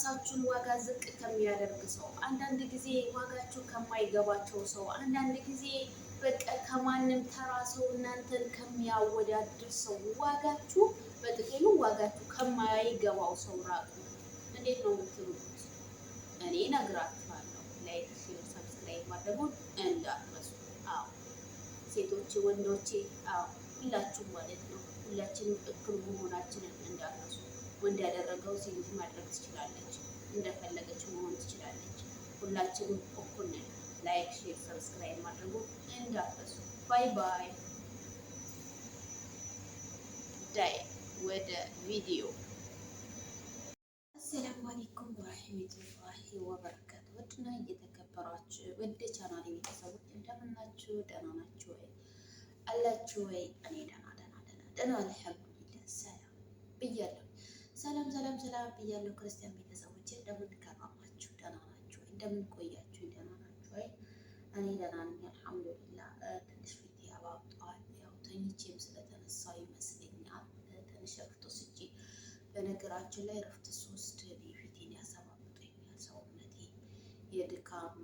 የራሳችሁን ዋጋ ዝቅ ከሚያደርግ ሰው፣ አንዳንድ ጊዜ ዋጋችሁ ከማይገባቸው ሰው፣ አንዳንድ ጊዜ በቃ ከማንም ተራ ሰው እናንተን ከሚያወዳድር ሰው ዋጋችሁ በጥቅሉ ዋጋችሁ ከማይገባው ሰው ራቁ። እንዴት ነው የምትሉት? እኔ እነግራችኋለሁ። ላይክ፣ ሼር፣ ሰብስክራይብ ማድረጉን እንዳትረሱ። አዎ ሴቶቼ፣ ወንዶቼ፣ አዎ ሁላችሁም ማለት ነው። ሁላችንም እኩል መሆናችንን እንዳትረሱ። ወንድ ያደረገው ሴት ማድረግ ትችላለች፣ እንደፈለገች መሆን ትችላለች። ሁላችንም እኩል ነን። ላይክ፣ ሼር፣ ሰብስክራይብ ማድረጉን እንዳትረሱ። ባይ ባይ። ዳይ ወደ ቪዲዮ። አሰላሙ አለይኩም ወራህመቱላሂ ወበረካቱ። ውድና እየተከበራችሁ ውድ ቻናሌ ቤተሰቦች እንደምን ናችሁ? ደህና ናችሁ ወይ? አላችሁ ወይ? እኔ ደህና አልሐምዱሊላህ። ሰላም ብያለሁ። ሰላም ብያለሁ። ክርስቲያን ቤተሰቦች እንደምን ከረማችሁ? ደህና ናችሁ ወይ? እንደምን ቆያችሁ? ደህና ናችሁ ወይ? እኔ ደህና ነኝ አልሐምዱሊላህ። ትንሽ ፊቴ አባብጧል። ያው ተኝቼም ስለተነሳው ይመስለኛል። ትንሽ ረፍት ወስጄ፣ በነገራችን ላይ ረፍት ሶስት ፊቴን ያሰባብጠኛል። ሰውነቴ የድካም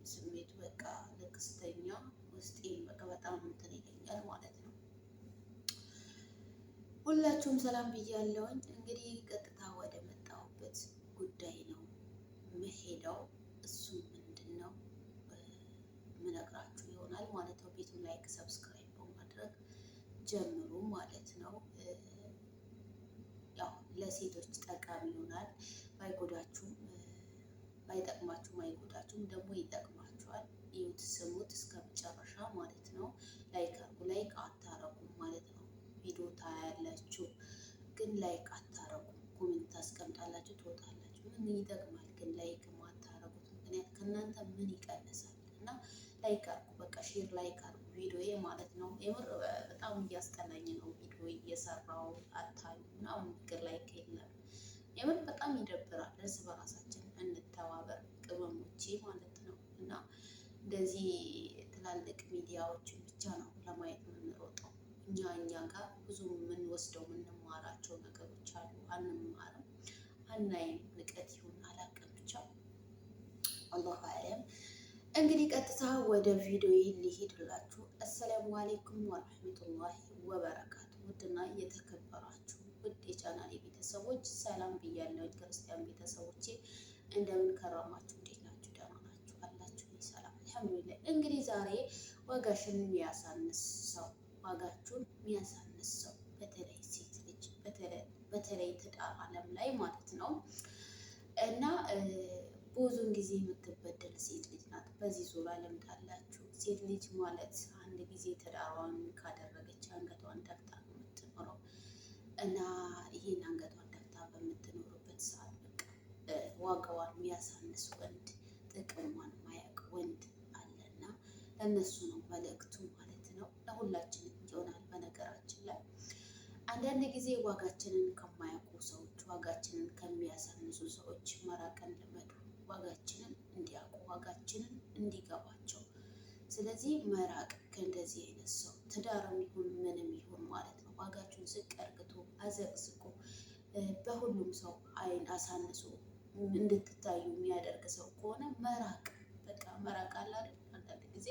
ስሜቱ በቃ ልክ ስተኛ ውስጤን በቃ በጣም እንትን ይለኛል ማለት ነው። ሁላችሁም ሰላም ብያለሁኝ። እንግዲህ ቀጥታ ወደ መጣሁበት ጉዳይ ነው መሄደው። እሱ ምንድን ነው ምነግራችሁ ይሆናል ማለት ነው። ቤቱን ላይክ፣ ሰብስክራይብ በማድረግ ጀምሩ ማለት ነው። ያው ለሴቶች ጠቃሚ ይሆናል። ባይጎዳችሁም ባይጠቅማችሁም አይጎዳችሁም፣ ደግሞ ይጠቅማችኋል። ይሁት ስሙት እስከ መጨረሻ ማለት ነው። ላይክ አርጉ። ላይክ አታረጉም ማለት ነው። ቪዲዮ ታያላችሁ ግን ላይክ አታረጉም። ኮሜንት ታስቀምጣላችሁ፣ ትወጣላችሁ። ምን ይጠቅማል ግን ላይክ ማታረጉት? ምክንያት ከእናንተ ምን ይቀንሳል? እና ላይክ አርጉ። በቃ ሼር ላይክ አርጉ ቪዲዮዬ ማለት ነው። የምር በጣም እያስጠላኝ ነው ቪዲዮ እየሰራው አታዩ ምናምን ነገር ላይክ የለም። የምር በጣም ይደብራል። እርስ በራሳችን እንተባበር ቅመሞቼ ማለት ነው። እና እንደዚህ ትላልቅ ሚዲያዎችን ብቻ ነው ለማየት የምንሮጠው። እኛ ጋር ብዙ የምንወስደው የምንማራቸው ነገሮች አሉ። አንማርም፣ አናይም። ንቀት ይሁን አላውቅም፣ ብቻ አላሁ አለም። እንግዲህ ቀጥታ ወደ ቪዲዮ ሊሄድላችሁ። አሰላሙ አለይኩም ወረህመቱላሂ ወበረካቱ። ውድና እየተከበራችሁ ውድ የቻናሌ ቤተሰቦች ሰላም ብያለሁ። ክርስቲያን ቤተሰቦቼ እንደምን ከረማችሁ? እንዴት ናችሁ? ደህና ናችሁ? አላችሁ? ሰላም አልሐምዱሊላህ። እንግዲህ ዛሬ ዋጋሽን የሚያሳንስ ሰው፣ ዋጋችሁን የሚያሳንስ ሰው፣ በተለይ ሴት ልጅ በተለይ ትዳር ዓለም ላይ ማለት ነው እና ብዙውን ጊዜ የምትበደል ሴት ልጅ ናት። በዚህ ዙሪያ ልምድ አላችሁ። ሴት ልጅ ማለት አንድ ጊዜ ትዳሯን ካደረገች አንገቷን ደፍታ ነው የምትኖረው እና ይሄን አንገቷን ደፍታ በምትኖርበት ሰዓት በቃ ዋጋዋን የሚያሳንስ ወንድ፣ ጥቅሟን ማያውቅ ወንድ አለና ለእነሱ ነው መልእክቱ ማለት ነው። ለሁላችንም ይሆናል። በነገራችን ላይ አንዳንድ ጊዜ ዋጋችንን ከማያውቁ ሰዎች፣ ዋጋችንን ከሚያሳንሱ ሰዎች መራቅን ልመዱ። ዋጋችንን እንዲያውቁ፣ ዋጋችንን እንዲገባቸው። ስለዚህ መራቅ ከእንደዚህ አይነት ሰው፣ ትዳርም ይሁን ምንም ይሁን ማለት ነው። ዋጋችሁን ዝቅ አርግቶ አዘቅዝቆ በሁሉም ሰው አይን አሳንሶ እንድትታዩ የሚያደርግ ሰው ከሆነ መራቅ፣ በቃ መራቅ አለ አይደል? አንዳንድ ጊዜ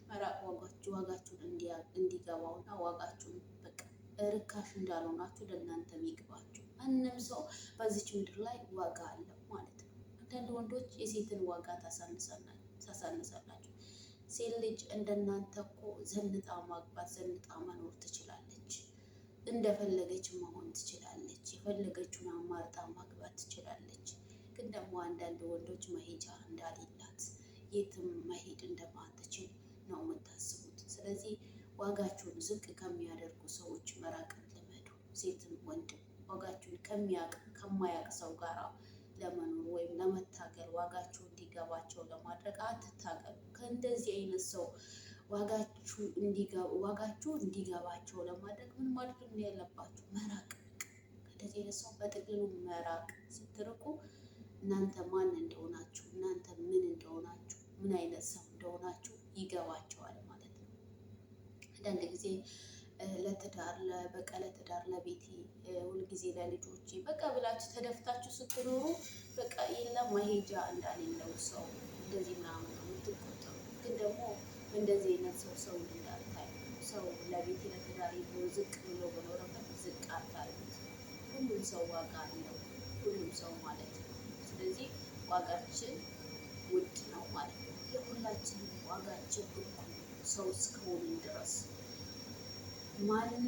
መራቅ ዋጋችሁን እንዲገባውና ዋጋችሁን በቃ ርካሽ እንዳልሆናችሁ ለእናንተ የሚግባችሁ። ማንም ሰው በዚች ምድር ላይ ዋጋ አለው ማለት ነው። አንዳንድ ወንዶች የሴትን ዋጋ ታሳንሳላችሁ። ሴት ልጅ እንደናንተ እኮ ዘንጣ ማግባት፣ ዘንጣ መኖር ትችላለች። እንደፈለገች መሆን ትችላለች። የፈለገችውን አማርጣ ማግባት ትችላለች። ግን ደግሞ አንዳንድ ወንዶች መሄጃ እንዳሌላት፣ የትም መሄድ እንደማትችል ነው የምታስቡት። ስለዚህ ዋጋችሁን ዝቅ ከሚያደርጉ ሰዎች መራቅን ልመዱ። ሴትም ወንድም ዋጋችሁን ከማያውቅ ሰው ጋር ለመኖር ወይም ለመታገል፣ ዋጋችሁ እንዲገባቸው ለማድረግ አትታገሉ። ከእንደዚህ አይነት ሰው ዋጋችሁ እንዲገባቸው ለማድረግ ምን ማድረግ ነው ያለባችሁ? መራቅ። ከእንደዚህ አይነት ሰው በጥቅሉ መራቅ። ስትርቁ እናንተ ማን እንደሆናችሁ፣ እናንተ ምን እንደሆናችሁ፣ ምን አይነት ሰው እንደሆናችሁ ይገባቸዋል ማለት ነው። አንዳንድ ጊዜ ለትዳር በቃ ለትዳር ለቤቴ ሁልጊዜ ለልጆቼ በቃ ብላችሁ ተደፍታችሁ ስትኖሩ በቃ የለም መሄጃ እንዳሌለው ሰው እንደዚህ ምናምን ነው የምትቆጠሩ። ግን ደግሞ እንደዚህ አይነት ሰው እንዳታይ ሰው ለቤቴ ለትዳር ብሎ ዝቅ ብሎ በኖረበት ዝቅ አታሉት። ሁሉም ሰው ዋጋ አለው፣ ሁሉም ሰው ማለት ነው። ስለዚህ ዋጋችን ውድ ነው ማለት ነው። የሁላችንም ዋጋችን እኩል ሰው እስከሆንን ድረስ ማንም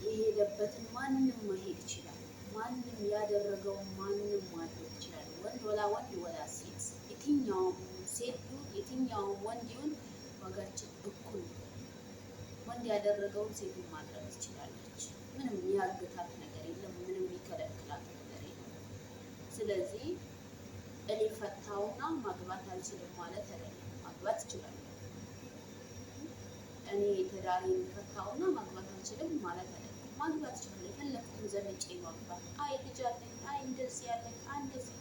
የሄደበትን ማንም መሄድ ይችላል። ማንም ያደረገውን ማንም ማድረግ ይችላል። ወንድ ወላ ሴት፣ የትኛውም ሴት ይሁን የትኛውም ወንድ ይሁን ዋጋችን እኩል ነው። ወንድ ያደረገውን ሴትን ማድረግ ትችላለች። ምንም የሚያግታት ነገር የለም። ምንም የሚከለክላት ነገር የለም። ስለዚህ እኔ ፈታውና ማግባት አልችልም ማለት አይደለም። ማግባት እችላለሁ። እኔ ትዳሬን ፈታውና ማግባት አልችልም ማለት አይደለም። ማግባት እችላለሁ። የፈለኩትን ዘንጬ ማግባት። አይ ልጅ አለኝ፣ አይ እንደዚህ ያለኝ፣ አይ እንደዚህ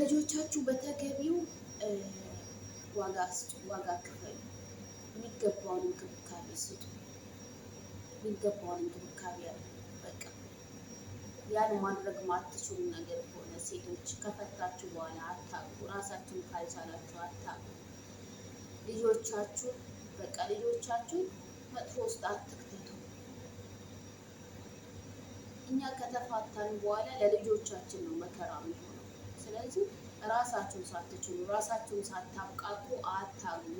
ልጆቻችሁ በተገቢው ዋጋ ስጡ፣ ዋጋ ክፈሉ። የሚገባውን እንክብካቤ ስጡ። የሚገባውን እንክብካቤ ያለ በቃ ያን ማድረግ ማትችሉ ነገር ከሆነ ሴቶች ከፈታችሁ በኋላ አታግቡ። ራሳችሁን ካልቻላችሁ አታግቡ። ልጆቻችሁን በቃ ልጆቻችሁን መጥፎ ውስጥ አትክተቱ። እኛ ከተፋታን በኋላ ለልጆቻችን ነው መከራ የሚሆነው። ስለዚህ ራሳችሁን ሳትችሉ ራሳችሁን ሳታብቃቁ አታግቡ።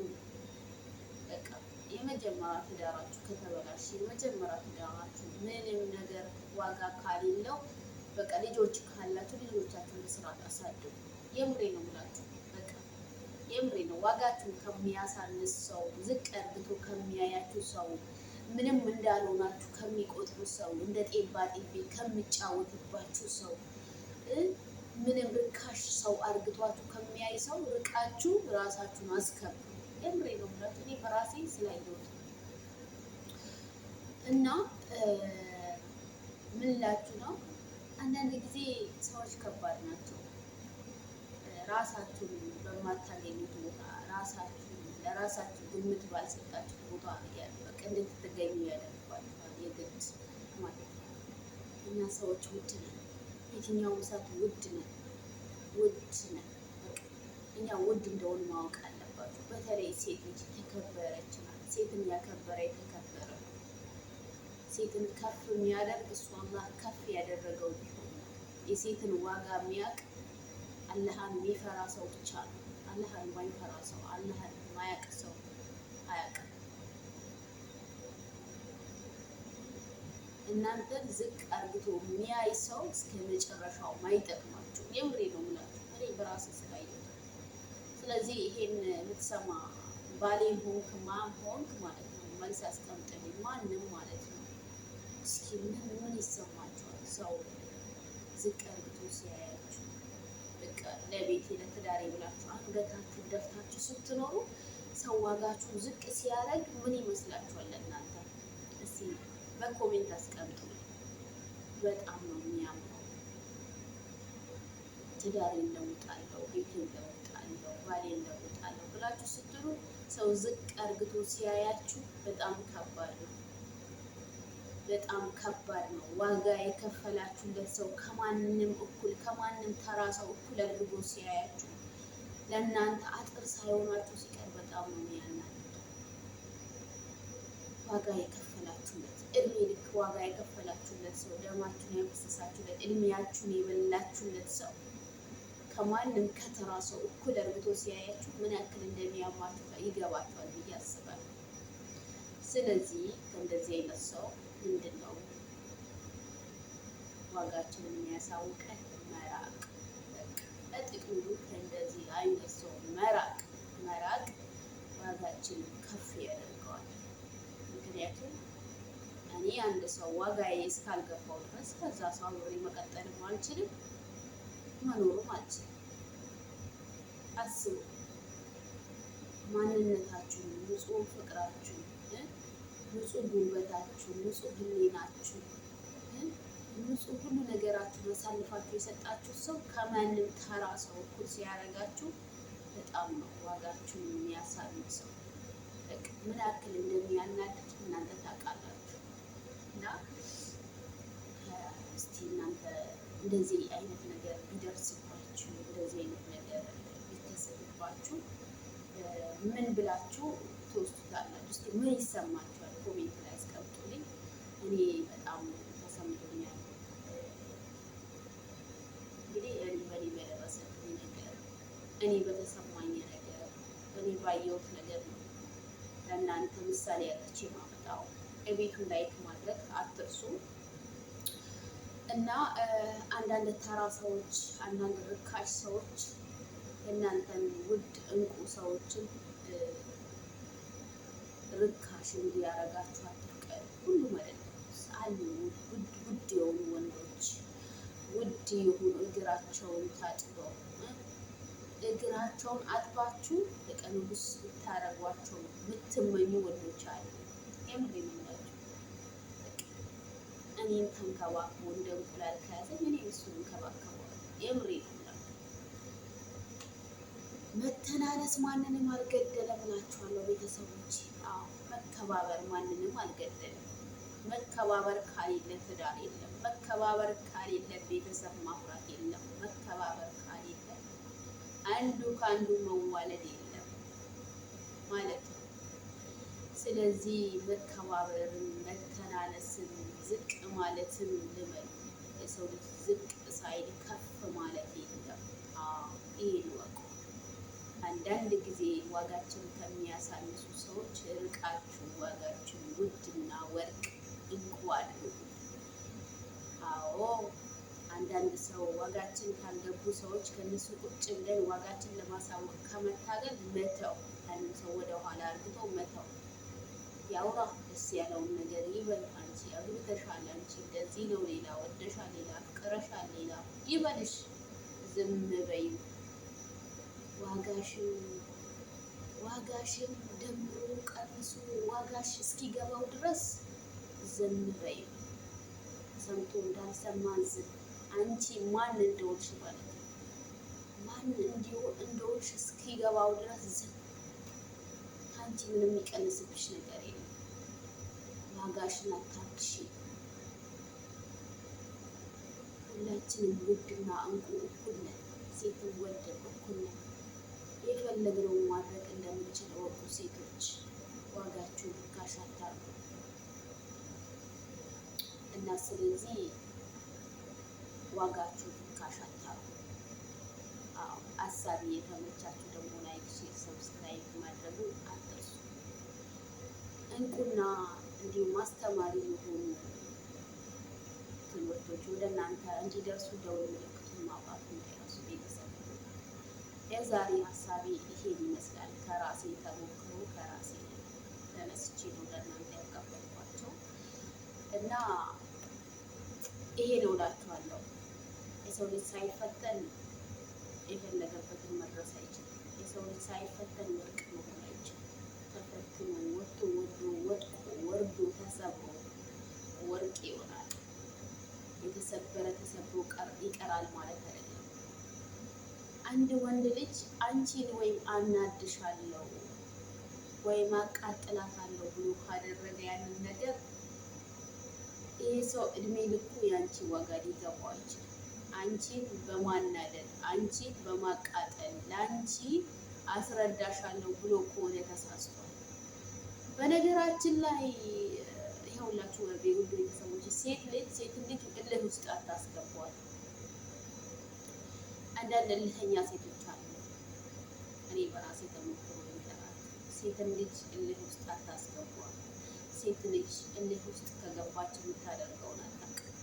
በቃ የመጀመሪያ ትዳራችሁ ከተበላሽ የመጀመሪያ ትዳራችሁ ምንም ነገር ዋጋ ካሌለው በቃ ልጆች ካላችሁ ልጆቻችሁን በስርዓት አሳድጉ። የምሬ ነው ብላችሁ በቃ የምሬ ነው። ዋጋችሁን ከሚያሳንስ ሰው፣ ዝቅ አድርጎ ከሚያያችሁ ሰው፣ ምንም እንዳልሆናችሁ ከሚቆጥሩ ሰው፣ እንደ ጤባ ጤቤ ከሚጫወትባችሁ ሰው፣ ምንም ርካሽ ሰው አርግቷችሁ ከሚያይ ሰው ርቃችሁ ራሳችሁን አስከብሩ። የምሬ ነው ብላችሁ እኔ በራሴ ስላየሁት እና ምን ላችሁ ነው። አንዳንድ ጊዜ ሰዎች ከባድ ናቸው። ራሳችሁን በማታገኙት ቦታ ለራሳችሁ ግምት ባልሰጣችሁ ቦታ በቃ እንድትገኙ ያደርጓችኋል። የግድ ማለት ነው። እኛ ሰዎች ውድ ነን። የትኛውም ሰዓት ውድ ነን። እኛ ውድ እንደሆን ማወቅ አለባችሁ። በተለይ ሴት ልጅ የተከበረች ናት። ሴትን ያከበረ የተከበረ ነው። ሴትን ከፍ የሚያደርግ እሱ አላህ ከፍ ያደረገው ቢሆን ነው። የሴትን ዋጋ የሚያውቅ አላህን የሚፈራ ሰው ብቻ ነው። አላህን የማይፈራ ሰው፣ አላህን የማያውቅ ሰው አያውቅም። እናንተን ዝቅ አርግቶ የሚያይ ሰው እስከ መጨረሻው ማይጠቅማችሁ። የምሬ ነው የምላችሁ እኔ በራሴ ስላየሁት። ስለዚህ ይሄን የምትሰማ ባሌም ሆንክ ማም ሆንክ ማለት ነው መልስ አስቀምጥልኝ። ማንም ማለት ነው። እስኪ ምን ይሰማችኋል? ሰው ዝቅ አርግቶ ሲያያችሁ በቃ ለቤቴ ለትዳሬ ብላችሁ አንገታችሁ ደፍታችሁ ስትኖሩ ሰው ዋጋችሁ ዝቅ ሲያደርግ ምን ይመስላችኋል ለእናንተ? እስኪ በኮሜንት አስቀምጡ። በጣም ነው የሚያምረው። ትዳሬን ለውጣለሁ፣ ቤቴን ለውጣለሁ፣ ባሌን ለውጣለሁ ብላችሁ ስትሉ ሰው ዝቅ አርግቶ ሲያያችሁ በጣም ከባድ ነው። በጣም ከባድ ነው። ዋጋ የከፈላችሁለት ሰው ከማንም እኩል ከማንም ተራ ሰው እኩል አድርጎ ሲያያችሁ ለእናንተ አጥር ሳይሆናችሁ ሲቀር በጣም ነው የሚያናድደው። ዋጋ የከፈላችሁለት እድሜ ልክ ዋጋ የከፈላችሁለት ሰው፣ ደማችሁን ያፈሰሳችሁለት፣ እድሜያችሁን የበላችሁለት ሰው ከማንም ከተራ ሰው እኩል አድርጎ ሲያያችሁ ምን ያክል እንደሚያማችሁ ይገባችኋል ብዬ አስባለሁ። ስለዚህ ከእንደዚህ አይነት ሰው ምንድን ነው ዋጋችንን የሚያሳውቀን? መራቅ። በጥቅሉ ከእንደዚህ አይነት ሰው መራቅ ዋጋችንን ከፍ ያደርገዋል። ምክንያቱም እኔ አንድ ሰው ዋጋዬ እስካልገባው ድረስ ከዛ ሰው አብሬ መቀጠልም አልችልም፣ መኖርም አልችልም። አስቡ። ማንነታችሁን፣ ንጹህ ፍቅራችሁን፣ ንጹህ ጉልበታችሁ፣ ንጹህ ህሊናችሁ፣ ንጹህ ሁሉ ነገራችሁን አሳልፋችሁ የሰጣችሁ ሰው ከማንም ተራ ሰው እኩል ሲያደርጋችሁ በጣም ነው ዋጋችሁን የሚያሳንሰው። ምን ያክል እንደሚያናድድ እናንተ ታውቃላችሁ። እና እስቲ እናንተ እንደዚህ አይነት ነገር ቢደርስባችሁ፣ እንደዚህ አይነት ነገር ቢከሰትባችሁ ምን ብላችሁ ትወስዱታላችሁ? እስቲ ምን ይሰማችኋል? ኮሜንት ላይ አስቀምጡልኝ። እኔ በጣም ተሰምቶኛል። እንግዲህ በእኔ በደረሰብኝ ነገር፣ እኔ በተሰማኝ ነገር፣ እኔ ባየሁት ነገር ነው ለእናንተ ምሳሌ ያለች የማመጣው። የቤቱን ላይክ ማድረግ አትርሱ። እና አንዳንድ ተራ ሰዎች፣ አንዳንድ ርካሽ ሰዎች እናንተን ውድ እንቁ ሰዎችን ርካሽ እንዲያረጋችሁ አትፍቀዱ። ሁሉም አይደለም አሉ ውድ የሆኑ ወንዶች፣ ውድ የሆኑ እግራቸውን ታጥበው እግራቸውን አጥባችሁ በቀን ውስጥ ብታረጓቸው ብትመኙ ወንዶች አሉ። የምር የሚላቸው እኔን ተንከባክቦ እንደ እንቁላል ከያዘኝ እኔ እሱን እንከባከበዋለሁ። የምር የሚላቸው መተናነስ ማንንም አልገደለም እላችኋለሁ ቤተሰቦች። አዎ መከባበር ማንንም አልገደለም። መከባበር ካሌለ ትዳር የለም። መከባበር ካሌለ ቤተሰብ ማፍራት የለም። መከባበር ካሌለ አንዱ ከአንዱ መዋለድ የለም ማለት ነው። ስለዚህ መከባበርን፣ መተናነስን፣ ዝቅ ማለትን ልመዱ። የሰው ልጅ ዝቅ ሳይል ከፍ ማለት የለም። ይሄን ወቁ። አንዳንድ ጊዜ ዋጋችን ከሚያሳንሱ ሰዎች ርቃችሁ ዋጋችን ውድና ወርቅ እንቁ አድርጉ። አዎ አንዳንድ ሰው ዋጋችን ካልገቡ ሰዎች ከነሱ ቁጭ ብለን ዋጋችን ለማሳወቅ ከመታገል መተው፣ ያንን ሰው ወደ ኋላ አርግቶ መተው። ያውራ፣ ደስ ያለውን ነገር ይበል። አንቺ አግብተሻል፣ አንቺ እንደዚህ ነው፣ ሌላ ወደሻል፣ ሌላ ፍቅረሻል፣ ሌላ ይበልሽ። ዝም በይ። ዋጋሽን ደምሮ ቀንሱ፣ ዋጋሽ እስኪገባው ድረስ ዝም በይ። ሰምቶ እንዳልሰማን ዝም። አንቺ ማን እንደሆንሽ ማለት ነው። ማን እንደሆንሽ እስኪገባው ድረስ ዝም። ከአንቺ ምንም የሚቀንስብሽ ነገር የለም። ዋጋሽን አታክሺ። ሁላችንም ውድና እንቁ እኩል ነን። ሴትን ወንድም እኩል ነን። የፈለግነውን ማድረግ እንደምንችል ወቁ። ሴቶች ዋጋችሁ ርካሽ አታርጉ እና ስለዚህ ዋጋችሁ ርካሽ አታርጉ። ሀሳቢ የተመቻችሁ ደግሞ ላይክ፣ ሼር፣ ሰብስክራይብ ማድረጉ አትርሱ። እንቁና እንዲሁም አስተማሪ የሆኑ ትምህርቶች ወደ እናንተ እንዲደርሱ ደውል ምልክቱን ማውጣት እንዳይረሱ ቤተሰብ። የዛሬ ሀሳቤ ይሄን ይመስላል። ከራሴ ተሞክሮ ከራሴ ተነስቼ ነው ለእናንተ ያካፈልኳቸው እና ይሄ ነው እላችኋለሁ። የሰው ልጅ ሳይፈተን የፈለገበትን መድረስ አይችልም። የሰው ልጅ ሳይፈተን ወርቅ መሆን አይችልም። ተፈትኖ ወጥቶ ወድቆ ወርዶ ተሰብሮ ወርቅ ይሆናል። የተሰበረ ተሰብሮ ይቀራል ማለት አይደለም። አንድ ወንድ ልጅ አንቺን ወይም አናድሻለሁ ወይም አቃጥላታለሁ ብሎ ካደረገ ያንን ነገር ይሄ ሰው እድሜ ልኩ የአንቺ ዋጋ ሊገባው አይችልም። አንቺን በማናደድ አንቺን በማቃጠል ለአንቺ አስረዳሻለሁ ብሎ ከሆነ ተሳስቷል። በነገራችን ላይ ይኸውላችሁ ወደ ውድ ቤተሰቦች ሴት ልጅ እልህ ውስጥ አታስገቧት። አንዳንድ እልህኛ ሴቶች አሉ። እኔ በራሴ ተሞክሮ ልንገራችሁ። ሴትን ልጅ እልህ ውስጥ አታስገቧት። ሴት ልጅ እልህ ውስጥ ከገባች የምታደርገውን አታውቅም።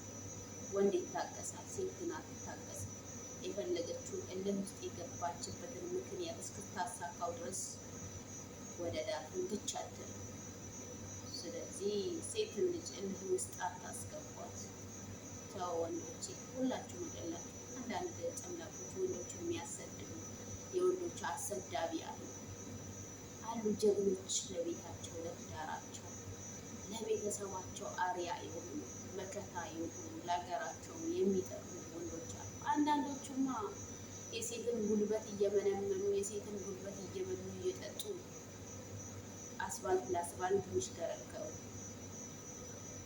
ወንድ ይታገሳል፣ ሴት ግን አትታገስም። የፈለገችውን እልህ ውስጥ የገባችበትን ምክንያት እስክታሳካው ድረስ ወደ ዳር እንግች አትልም። ስለዚህ ሴትን ልጅ እልህ ውስጥ አታስገቧት። ተው ወንዶቼ፣ ሁላችሁ መገላችሁ። አንዳንድ ጨምላቆች ወንዶችን የሚያሰድቡ የወንዶች አሰዳቢ አሉ ጀግኖች፣ ለቤታቸው ለትዳራቸው ለቤተሰባቸው አርያ የሆኑ መከታ የሆኑ ለሀገራቸው የሚጠቅሙ ወንዶች አሉ። አንዳንዶቹማ የሴትን ጉልበት እየመነመኑ የሴትን ጉልበት እየበሉ እየጠጡ ለአስባልት የሚሽከረከሩ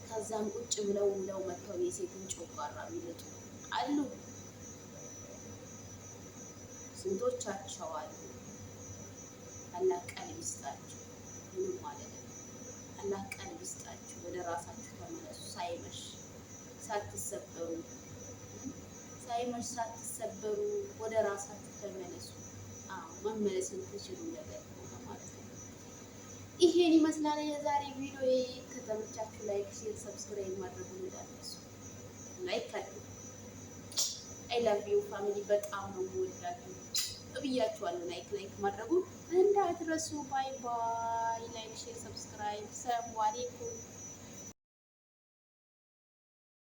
ከዛም ቁጭ ብለው መጥተው የሴትን ጮጋራ የሚልጡ አሉ። ስንቶቻቸው አሉ። አላህ ቀልብ ይስጣችሁ። ምንም ማለት ነው። አላህ ቀልብ ይስጣችሁ። ወደ ራሳችሁ ተመለሱ። ሳይመሽ ሳትሰበሩ ወደ ራሳችሁ ተመለሱ። መመለስ የምትችሉ ነገር ሆነ ማለት ነው። ይሄን ይመስላል የዛሬ ቪዲዮ። ከተመቻችሁ ላይክ፣ ሼር፣ ሰብስክራይብ ማድረጉን እንዳትረሱ። ላይክ አድርጉ። አይ ላቭ ዩ ፋሚሊ። በጣም ነው የምወዳችሁ ብያችኋለሁ። ላይክ ማድረጉን እንዳትረሱ። ባይ ባይ። ላይክ፣ ሼር፣ ሰብስክራይብ። ሰላም አለይኩም።